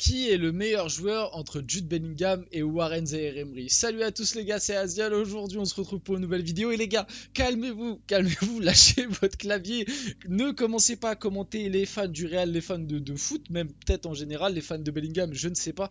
Qui est le meilleur joueur entre Jude Bellingham et Warren Zaïre-Emery? Salut à tous les gars, c'est Azial. Aujourd'hui on se retrouve pour une nouvelle vidéo. Et les gars, calmez-vous, calmez-vous, lâchez votre clavier. Ne commencez pas à commenter les fans du Real, les fans de foot, même peut-être en général, les fans de Bellingham, je ne sais pas.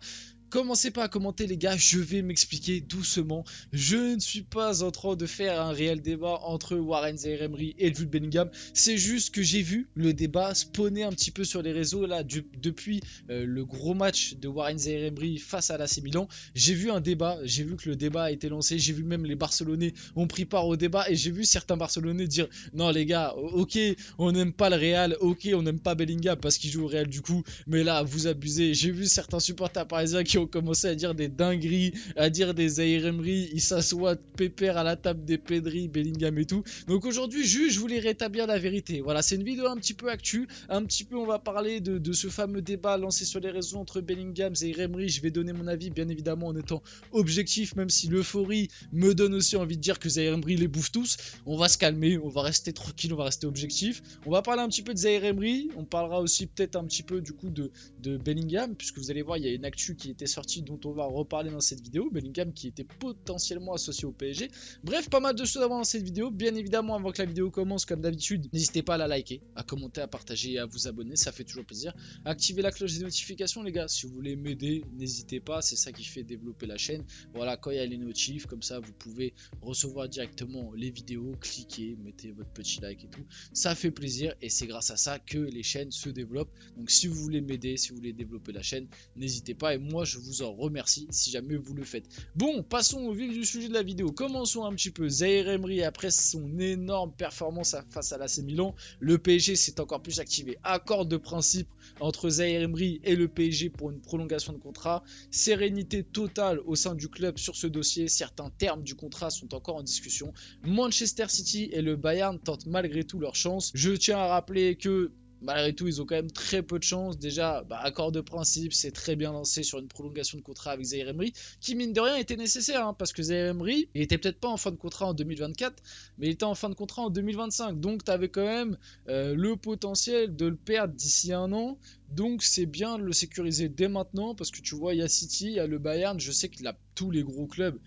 Commencez pas à commenter les gars, je vais m'expliquer doucement. Je ne suis pas en train de faire un réel débat entre Warren Zaïre-Emery et Jude Bellingham. C'est juste que j'ai vu le débat spawner un petit peu sur les réseaux là depuis le gros match de Warren Zaïre-Emery face à l'AC Milan. J'ai vu un débat, j'ai vu que le débat a été lancé, j'ai vu même les Barcelonais ont pris part au débat et j'ai vu certains Barcelonais dire non les gars, ok, on n'aime pas le Real, ok, on n'aime pas Bellingham parce qu'il joue au Real du coup, mais là vous abusez. J'ai vu certains supporters parisiens qui ont commencé à dire des dingueries, à dire des Zaïre-Emery, ils s'assoient pépère à la table des Pedri, Bellingham et tout. Donc aujourd'hui, je voulais rétablir la vérité. Voilà, c'est une vidéo un petit peu actu, un petit peu on va parler de ce fameux débat lancé sur les réseaux entre Bellingham, Zaïre-Emery. Je vais donner mon avis, bien évidemment, en étant objectif, même si l'euphorie me donne aussi envie de dire que Zaïre-Emery les bouffe tous. On va se calmer, on va rester tranquille, on va rester objectif. On va parler un petit peu de Zaïre-Emery, on parlera aussi peut-être un petit peu du coup de Bellingham, puisque vous allez voir, il y a une actu qui était sortie dont on va reparler dans cette vidéo. Bellingham qui était potentiellement associé au PSG. Bref, pas mal de choses à voir dans cette vidéo. Bien évidemment, avant que la vidéo commence, comme d'habitude, n'hésitez pas à la liker, à commenter, à partager et à vous abonner, ça fait toujours plaisir. Activez la cloche des notifications les gars, si vous voulez m'aider, n'hésitez pas, c'est ça qui fait développer la chaîne. Voilà, quand il y a les notifs, comme ça vous pouvez recevoir directement les vidéos, cliquez, mettez votre petit like et tout. Ça fait plaisir et c'est grâce à ça que les chaînes se développent. Donc si vous voulez m'aider, si vous voulez développer la chaîne, n'hésitez pas et moi je vous en remercie si jamais vous le faites. Bon, passons au vif du sujet de la vidéo. Commençons un petit peu. Zaïre-Emery, après son énorme performance face à l'AC Milan, le PSG s'est encore plus activé. Accord de principe entre Zaïre-Emery et le PSG pour une prolongation de contrat. Sérénité totale au sein du club sur ce dossier. Certains termes du contrat sont encore en discussion. Manchester City et le Bayern tentent malgré tout leur chance. Je tiens à rappeler que malgré tout, ils ont quand même très peu de chance. Déjà, accord de principe, c'est très bien lancé sur une prolongation de contrat avec Zaïre-Emery, qui mine de rien était nécessaire, hein, parce que Zaïre-Emery, il était peut-être pas en fin de contrat en 2024, mais il était en fin de contrat en 2025. Donc, tu avais quand même le potentiel de le perdre d'ici un an. Donc, c'est bien de le sécuriser dès maintenant, parce que tu vois, il y a City, il y a le Bayern. Je sais que tous les gros clubs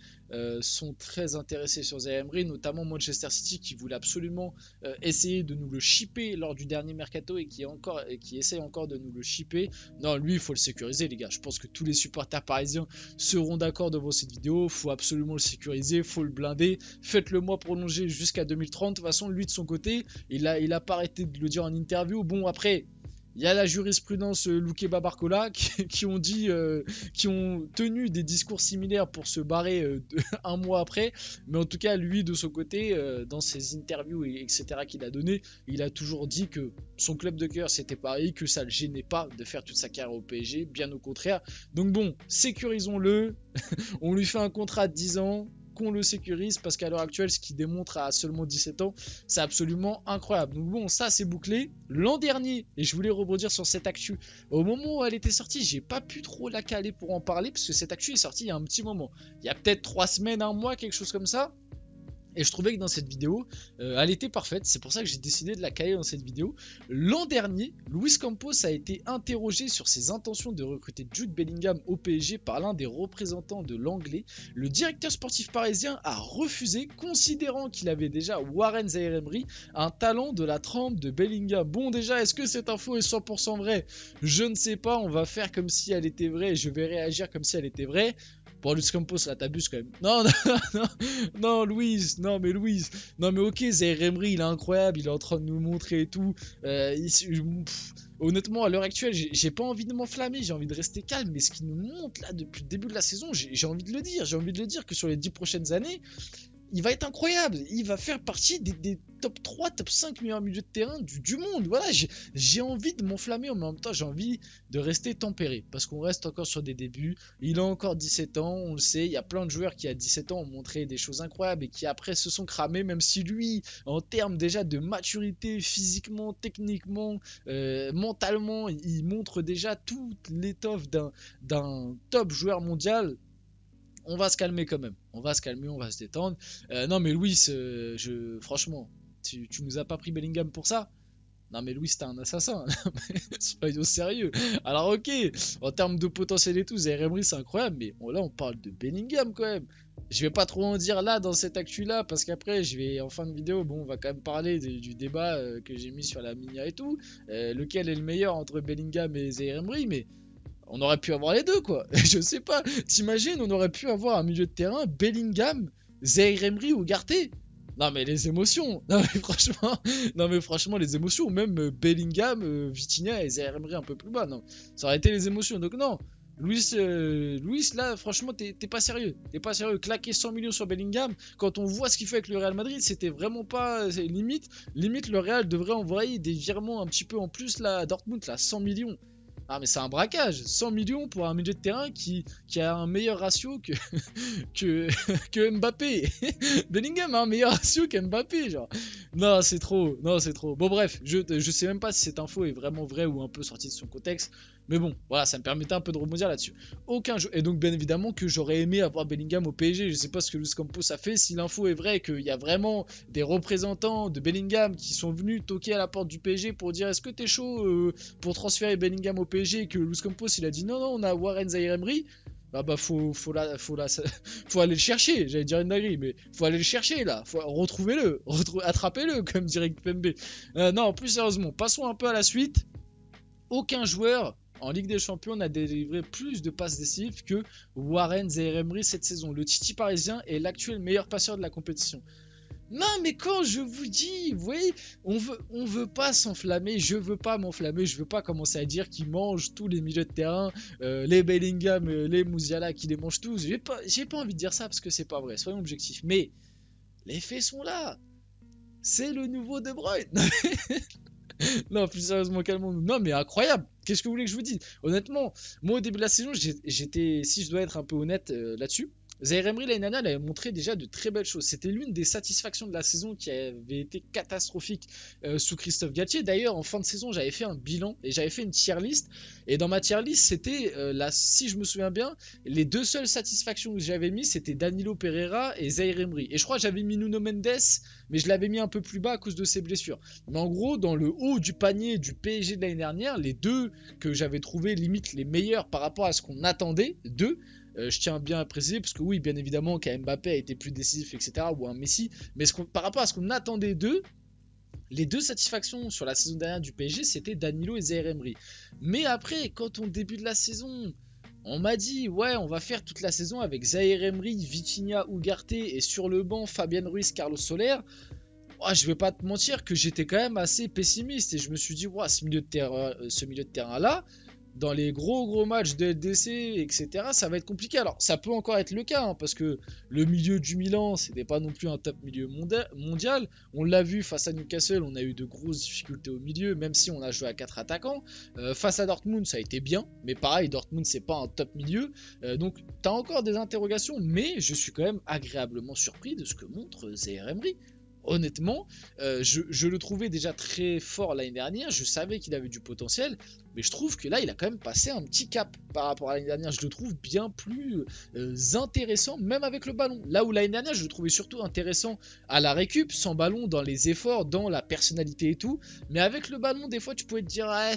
sont très intéressés sur Zaïre-Emery, notamment Manchester City qui voulait absolument essayer de nous le shipper lors du dernier mercato et qui essaie encore de nous le shipper. Non, lui il faut le sécuriser les gars, je pense que tous les supporters parisiens seront d'accord devant cette vidéo. Faut absolument le sécuriser, faut le blinder, faites-le moi prolonger jusqu'à 2030. De toute façon lui de son côté il a pas arrêté de le dire en interview. Bon après il y a la jurisprudence Loukeba Barcola qui ont tenu des discours similaires pour se barrer un mois après. Mais en tout cas, lui, de son côté, dans ses interviews, etc. qu'il a donné, il a toujours dit que son club de cœur, c'était Paris, que ça ne le gênait pas de faire toute sa carrière au PSG, bien au contraire. Donc bon, sécurisons-le. On lui fait un contrat de 10 ans. Qu'on le sécurise parce qu'à l'heure actuelle ce qu'il démontre à seulement 17 ans c'est absolument incroyable. Donc bon, ça c'est bouclé. L'an dernier, et je voulais rebondir sur cette actu, au moment où elle était sortie j'ai pas pu trop la caler pour en parler parce que cette actu est sortie il y a un petit moment, il y a peut-être 3 semaines, un mois, quelque chose comme ça. Et je trouvais que dans cette vidéo, elle était parfaite. C'est pour ça que j'ai décidé de la caler dans cette vidéo. L'an dernier, Luis Campos a été interrogé sur ses intentions de recruter Jude Bellingham au PSG par l'un des représentants de l'anglais. Le directeur sportif parisien a refusé, considérant qu'il avait déjà Warren Zaïre-Emery, un talent de la trempe de Bellingham. Bon déjà, est-ce que cette info est 100% vraie? Je ne sais pas, on va faire comme si elle était vraie et je vais réagir comme si elle était vraie. Bon, Luis Campos, là, t'abuses quand même. Non, non, Louise, non, mais Louise. Non, mais ok, Zaïre-Emery, il est incroyable, il est en train de nous montrer et tout. Honnêtement, à l'heure actuelle, j'ai pas envie de m'enflammer, j'ai envie de rester calme. Mais ce qui nous monte là depuis le début de la saison, j'ai envie de le dire. J'ai envie de le dire que sur les 10 prochaines années, il va être incroyable. Il va faire partie des top 3, top 5 meilleurs milieux de terrain du monde. Voilà, j'ai envie de m'enflammer, mais en même temps, j'ai envie de rester tempéré. Parce qu'on reste encore sur des débuts. Il a encore 17 ans, on le sait. Il y a plein de joueurs qui, à 17 ans, ont montré des choses incroyables et qui, après, se sont cramés. Même si lui, en termes déjà de maturité, physiquement, techniquement, mentalement, il montre déjà toute l'étoffe d'un top joueur mondial. On va se calmer quand même. On va se calmer, on va se détendre. Non mais Louis, franchement, tu nous as pas pris Bellingham pour ça? Non mais Louis, c'était un assassin. Soyons sérieux. Alors ok, en termes de potentiel et tout, Zaire Emery c'est incroyable, mais bon, là on parle de Bellingham quand même. Je vais pas trop en dire là dans cette actu là, parce qu'après je vais en fin de vidéo, bon on va quand même parler du débat que j'ai mis sur la Minia et tout. Lequel est le meilleur entre Bellingham et Zaire Emery, mais on aurait pu avoir les deux quoi. Je sais pas, t'imagines, on aurait pu avoir un milieu de terrain Bellingham, Zaire Emery ou Garté. Non mais les émotions, non mais franchement les émotions, même Bellingham, Vitinha et Zaire Emery un peu plus bas, non, ça aurait été les émotions, donc non. Luis là franchement t'es pas sérieux, claquer 100 millions sur Bellingham, quand on voit ce qu'il fait avec le Real Madrid, c'était vraiment pas, limite le Real devrait envoyer des virements un petit peu en plus là à Dortmund là, 100 millions. Ah mais c'est un braquage, 100 millions pour un milieu de terrain qui a un meilleur ratio que, que Mbappé. Bellingham a un meilleur ratio qu'Mbappé, genre. Non, c'est trop, non, c'est trop. Bon bref, je sais même pas si cette info est vraiment vraie ou un peu sortie de son contexte. Mais bon, voilà, ça me permettait un peu de rebondir là-dessus. Aucun jeu. Et donc bien évidemment que j'aurais aimé avoir Bellingham au PSG. Je sais pas ce que Luis Campos a fait. Si l'info est vraie, qu'il y a vraiment des représentants de Bellingham qui sont venus toquer à la porte du PSG pour dire est-ce que t'es chaud pour transférer Bellingham au PSG, et que Luis Campos il a dit non, on a Warren Zaïre Emery. Faut aller le chercher, j'allais dire une dinguerie, mais faut aller le chercher là, retrouvez-le, attrapez-le, comme dirait Pembe. Non, plus sérieusement, passons un peu à la suite. Aucun joueur en Ligue des Champions n'a délivré plus de passes décisives que Warren Zaïre Emery cette saison. Le Titi parisien est l'actuel meilleur passeur de la compétition. Non mais quand je vous dis, vous voyez, on veut pas s'enflammer, je veux pas m'enflammer, je veux pas commencer à dire qu'ils mangent tous les milieux de terrain, les Bellingham, les Musiala, qui les mangent tous. J'ai pas envie de dire ça parce que c'est pas vrai, soyons objectifs. Mais les faits sont là, c'est le nouveau De Bruyne. Non, plus sérieusement, calmons-nous. Non, mais incroyable. Qu'est-ce que vous voulez que je vous dise? Honnêtement, moi au début de la saison, j'étais, si je dois être un peu honnête là-dessus, Zaïre Emery l'année dernière avait montré déjà de très belles choses. C'était l'une des satisfactions de la saison qui avait été catastrophique sous Christophe Galtier. D'ailleurs, en fin de saison, j'avais fait un bilan et j'avais fait une tier list. Et dans ma tier list, c'était, si je me souviens bien, les deux seules satisfactions que j'avais mis, c'était Danilo Pereira et Zaïre Emery. Et je crois que j'avais mis Nuno Mendes, mais je l'avais mis un peu plus bas à cause de ses blessures. Mais en gros, dans le haut du panier du PSG de l'année dernière, les deux que j'avais trouvé limite les meilleurs par rapport à ce qu'on attendait d'eux, je tiens bien à préciser, parce que oui, bien évidemment, qu'un Mbappé a été plus décisif, etc., ou un Messi, mais par rapport à ce qu'on attendait d'eux, les deux satisfactions sur la saison dernière du PSG, c'était Danilo et Zaïre Emery. Mais après, quand on débute la saison, on m'a dit, ouais, on va faire toute la saison avec Zaïre Emery, Vitinha, Ugarte, et sur le banc, Fabian Ruiz, Carlos Soler. Oh, je vais pas te mentir que j'étais quand même assez pessimiste, et je me suis dit, ouais, ce milieu de terrain-là, dans les gros matchs de LDC, etc., ça va être compliqué. Alors, ça peut encore être le cas, hein, parce que le milieu du Milan, c'était pas non plus un top milieu mondial. On l'a vu face à Newcastle, on a eu de grosses difficultés au milieu, même si on a joué à 4 attaquants. Face à Dortmund, ça a été bien, mais pareil, Dortmund, c'est pas un top milieu. Donc, t'as encore des interrogations, mais je suis quand même agréablement surpris de ce que montre Zaïre Emery. Honnêtement, je le trouvais déjà très fort l'année dernière, je savais qu'il avait du potentiel, mais je trouve que là il a quand même passé un petit cap par rapport à l'année dernière. Je le trouve bien plus intéressant, même avec le ballon. Là où l'année dernière je le trouvais surtout intéressant à la récup, sans ballon, dans les efforts, dans la personnalité et tout, mais avec le ballon des fois tu pouvais te dire ah,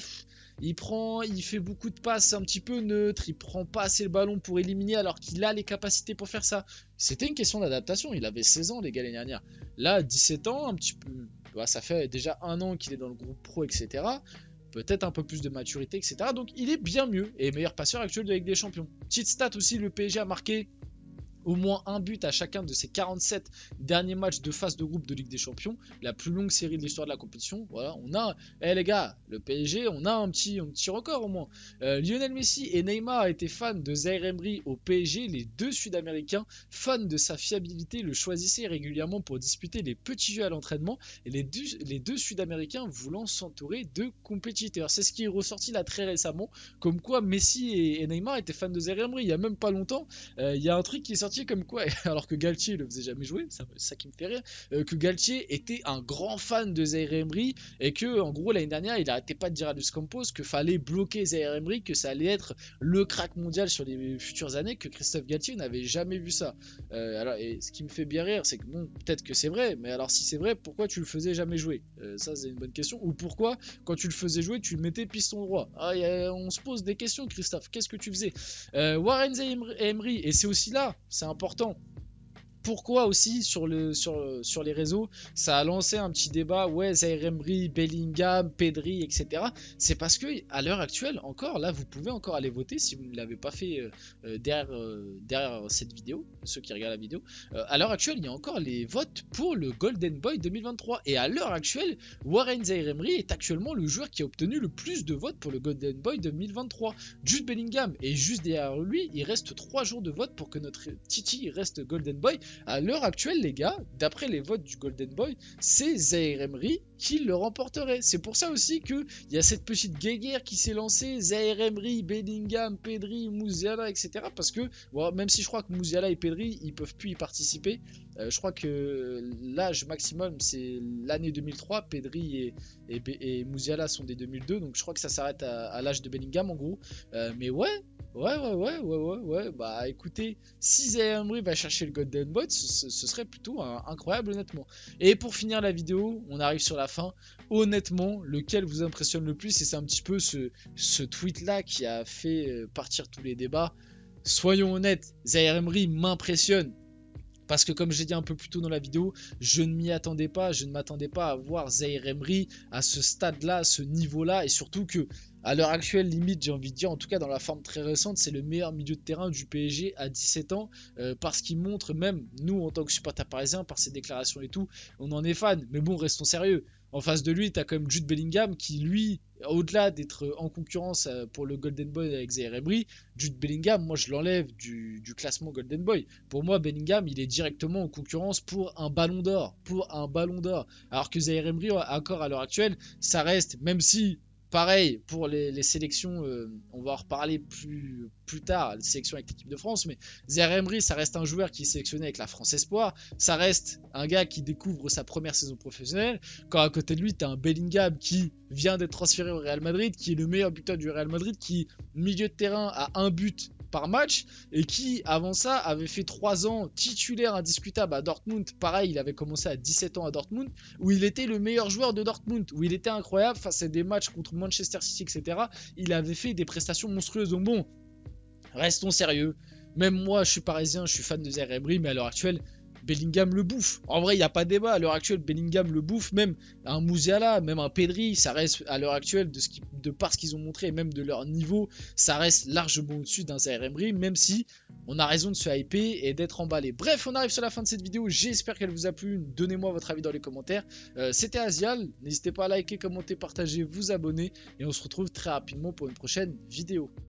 il fait beaucoup de passes un petit peu neutres, il prend pas assez le ballon pour éliminer alors qu'il a les capacités pour faire ça. C'était une question d'adaptation, il avait 16 ans les gars l'année dernière. Là, 17 ans, un petit peu, bah, ça fait déjà un an qu'il est dans le groupe pro, etc. Peut-être un peu plus de maturité, etc. Donc il est bien mieux et meilleur passeur actuel de la Ligue des Champions. Petite stat aussi, le PSG a marqué au moins un but à chacun de ses 47 derniers matchs de phase de groupe de Ligue des Champions, la plus longue série de l'histoire de la compétition. Voilà, on a, les gars, le PSG, on a un petit record au moins. Lionel Messi et Neymar étaient fans de Zaïre Emery au PSG, les deux Sud-Américains, fans de sa fiabilité, le choisissaient régulièrement pour disputer les petits jeux à l'entraînement, et les deux Sud-Américains voulant s'entourer de compétiteurs. C'est ce qui est ressorti là très récemment, comme quoi Messi et Neymar étaient fans de Zaïre Emery. Il y a même pas longtemps, il y a un truc qui est sorti sorti comme quoi, alors que Galtier le faisait jamais jouer, ça qui me fait rire, que Galtier était un grand fan de Zaïre Emery et que en gros l'année dernière il arrêtait pas de dire à Luis Campos que fallait bloquer Zaïre Emery, que ça allait être le crack mondial sur les futures années, que Christophe Galtier n'avait jamais vu ça. Alors, et ce qui me fait bien rire, c'est que bon, peut-être que c'est vrai, mais alors si c'est vrai, pourquoi tu le faisais jamais jouer? Ça c'est une bonne question. Ou pourquoi quand tu le faisais jouer, tu le mettais piston droit? On se pose des questions, Christophe. Qu'est-ce que tu faisais? Warren Emery, et c'est aussi là, c'est important. Pourquoi aussi sur les réseaux, ça a lancé un petit débat, ouais, Zaïre Emery, Bellingham, Pedri, etc. C'est parce que à l'heure actuelle, encore, là, vous pouvez encore aller voter si vous ne l'avez pas fait derrière cette vidéo, ceux qui regardent la vidéo. À l'heure actuelle, il y a encore les votes pour le Golden Boy 2023. Et à l'heure actuelle, Warren Zaïre Emery est actuellement le joueur qui a obtenu le plus de votes pour le Golden Boy 2023. Jude Bellingham est juste derrière lui, il reste 3 jours de vote pour que notre Titi reste Golden Boy. À l'heure actuelle, les gars, d'après les votes du Golden Boy, c'est Zaïre Emery qui le remporterait. C'est pour ça aussi qu'il y a cette petite guéguerre qui s'est lancée, Zaïre Emery, Bellingham, Pedri, Musiala, etc. Parce que, bon, même si je crois que Musiala et Pedri, ils peuvent plus y participer, je crois que l'âge maximum, c'est l'année 2003, Pedri et Musiala sont des 2002, donc je crois que ça s'arrête à l'âge de Bellingham, en gros. Mais ouais, bah écoutez, si Zaïre Emery va chercher le Golden Boy, ce serait plutôt incroyable, honnêtement. Et pour finir la vidéo, on arrive sur la fin. Honnêtement, lequel vous impressionne le plus? Et c'est un petit peu ce tweet là qui a fait partir tous les débats. Soyons honnêtes, Zaïre Emery m'impressionne. Parce que comme j'ai dit un peu plus tôt dans la vidéo, je ne m'attendais pas à voir Zaïre Emery à ce stade-là, à ce niveau-là, et surtout que à l'heure actuelle, limite, j'ai envie de dire, en tout cas dans la forme très récente, c'est le meilleur milieu de terrain du PSG à 17 ans, parce qu'il montre, même nous en tant que supporters parisiens, par ses déclarations et tout, on en est fan, mais bon, restons sérieux. En face de lui, tu as quand même Jude Bellingham qui, lui, au-delà d'être en concurrence pour le Golden Boy avec Zaïre Emery, Jude Bellingham, moi je l'enlève du classement Golden Boy. Pour moi, Bellingham, il est directement en concurrence pour un ballon d'or. Alors que Zaïre Emery, encore à l'heure actuelle, ça reste, même si pareil, pour les sélections, on va en reparler plus tard, les sélections avec l'équipe de France, mais Zaïre Emery, ça reste un joueur qui est sélectionné avec la France Espoir, ça reste un gars qui découvre sa première saison professionnelle, quand à côté de lui, tu as un Bellingham qui vient d'être transféré au Real Madrid, qui est le meilleur buteur du Real Madrid, qui, milieu de terrain, a un but par match, et qui, avant ça, avait fait 3 ans titulaire indiscutable à Dortmund. Pareil, il avait commencé à 17 ans à Dortmund, où il était le meilleur joueur de Dortmund, où il était incroyable face à des matchs contre Manchester City, etc. Il avait fait des prestations monstrueuses. Donc bon, restons sérieux. Même moi, je suis parisien, je suis fan de Zaïre Emery, mais à l'heure actuelle, Bellingham le bouffe. En vrai, il n'y a pas de débat. À l'heure actuelle, Bellingham le bouffe. Même un Musiala, même un Pedri, ça reste à l'heure actuelle, de par ce qu'ils ont montré et même de leur niveau, ça reste largement au-dessus d'un Zaïre Emery, même si on a raison de se hyper et d'être emballé. Bref, on arrive sur la fin de cette vidéo. J'espère qu'elle vous a plu. Donnez-moi votre avis dans les commentaires. C'était Azial. N'hésitez pas à liker, commenter, partager, vous abonner. Et on se retrouve très rapidement pour une prochaine vidéo.